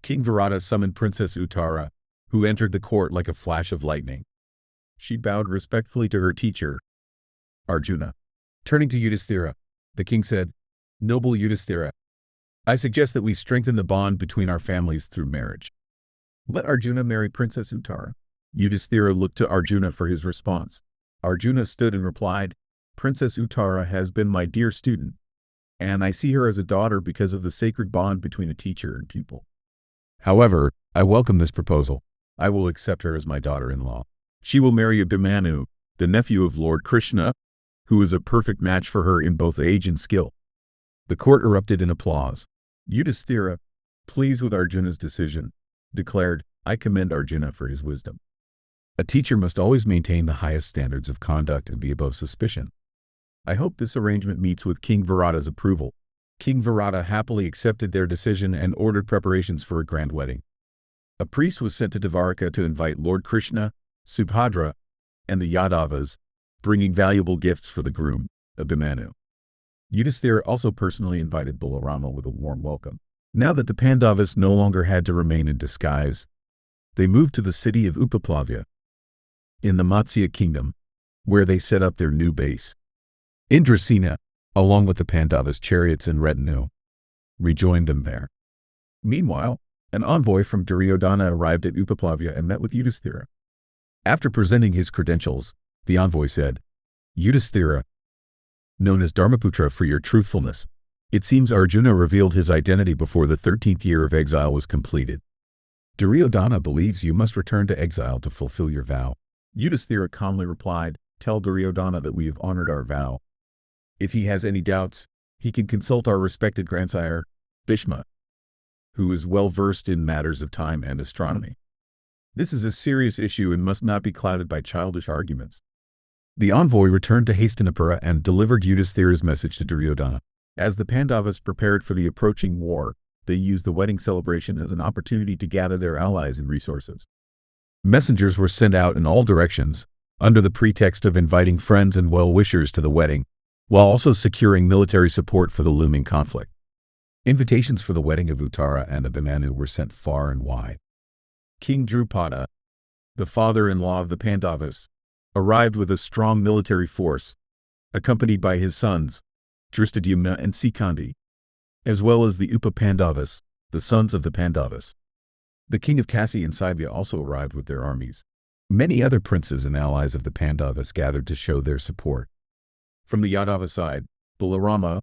King Virata summoned Princess Uttara, who entered the court like a flash of lightning. She bowed respectfully to her teacher, Arjuna. Turning to Yudhisthira, the king said, "Noble Yudhisthira, I suggest that we strengthen the bond between our families through marriage. Let Arjuna marry Princess Uttara." Yudhisthira looked to Arjuna for his response. Arjuna stood and replied, "Princess Uttara has been my dear student, and I see her as a daughter because of the sacred bond between a teacher and pupil. However, I welcome this proposal. I will accept her as my daughter-in-law. She will marry Abhimanyu, the nephew of Lord Krishna, who is a perfect match for her in both age and skill." The court erupted in applause. Yudhisthira, pleased with Arjuna's decision, declared, "I commend Arjuna for his wisdom. A teacher must always maintain the highest standards of conduct and be above suspicion. I hope this arrangement meets with King Virata's approval." King Virata happily accepted their decision and ordered preparations for a grand wedding. A priest was sent to Dvaraka to invite Lord Krishna, Subhadra, and the Yadavas, bringing valuable gifts for the groom, Abhimanyu. Yudhisthira also personally invited Balarama with a warm welcome. Now that the Pandavas no longer had to remain in disguise, they moved to the city of Upaplavya, in the Matsya kingdom, where they set up their new base. Indrasena, along with the Pandavas' chariots and retinue, rejoined them there. Meanwhile, an envoy from Duryodhana arrived at Upaplavya and met with Yudhisthira. After presenting his credentials, the envoy said, "Yudhisthira, known as Dharmaputra for your truthfulness, it seems Arjuna revealed his identity before the 13th year of exile was completed. Duryodhana believes you must return to exile to fulfill your vow." Yudhisthira calmly replied, "Tell Duryodhana that we have honored our vow. If he has any doubts, he can consult our respected grandsire, Bhishma, who is well versed in matters of time and astronomy. This is a serious issue and must not be clouded by childish arguments." The envoy returned to Hastinapura and delivered Yudhisthira's message to Duryodhana. As the Pandavas prepared for the approaching war, they used the wedding celebration as an opportunity to gather their allies and resources. Messengers were sent out in all directions, under the pretext of inviting friends and well-wishers to the wedding, while also securing military support for the looming conflict. Invitations for the wedding of Uttara and Abhimanyu were sent far and wide. King Drupada, the father-in-law of the Pandavas, arrived with a strong military force, accompanied by his sons, Drishtadyumna and Sikandi, as well as the Upa-Pandavas, the sons of the Pandavas. The king of Kasi and Saibya also arrived with their armies. Many other princes and allies of the Pandavas gathered to show their support. From the Yadava side, Balarama,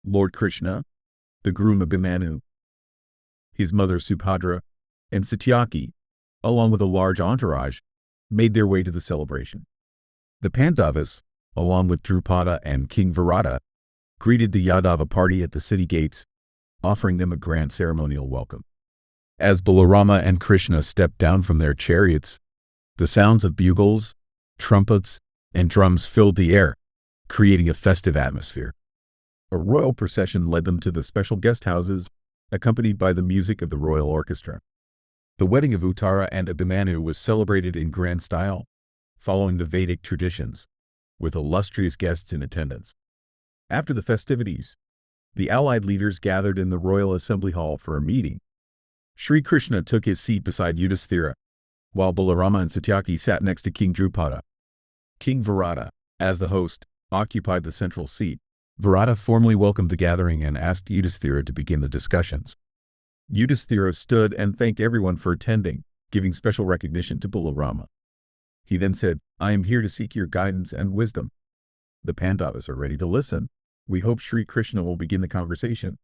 Lord Krishna, the groom Abhimanyu, his mother Subhadra, and Satyaki, along with a large entourage, made their way to the celebration. The Pandavas, along with Drupada and King Virata, greeted the Yadava party at the city gates, offering them a grand ceremonial welcome. As Balarama and Krishna stepped down from their chariots, the sounds of bugles, trumpets, and drums filled the air, creating a festive atmosphere. A royal procession led them to the special guest houses, accompanied by the music of the royal orchestra. The wedding of Uttara and Abhimanyu was celebrated in grand style, following the Vedic traditions, with illustrious guests in attendance. After the festivities, the allied leaders gathered in the royal assembly hall for a meeting. Sri Krishna took his seat beside Yudhisthira, while Balarama and Satyaki sat next to King Drupada. King Virata, as the host, occupied the central seat. Virata formally welcomed the gathering and asked Yudhisthira to begin the discussions. Yudhisthira stood and thanked everyone for attending, giving special recognition to Balarama. He then said, "I am here to seek your guidance and wisdom. The Pandavas are ready to listen. We hope Sri Krishna will begin the conversation."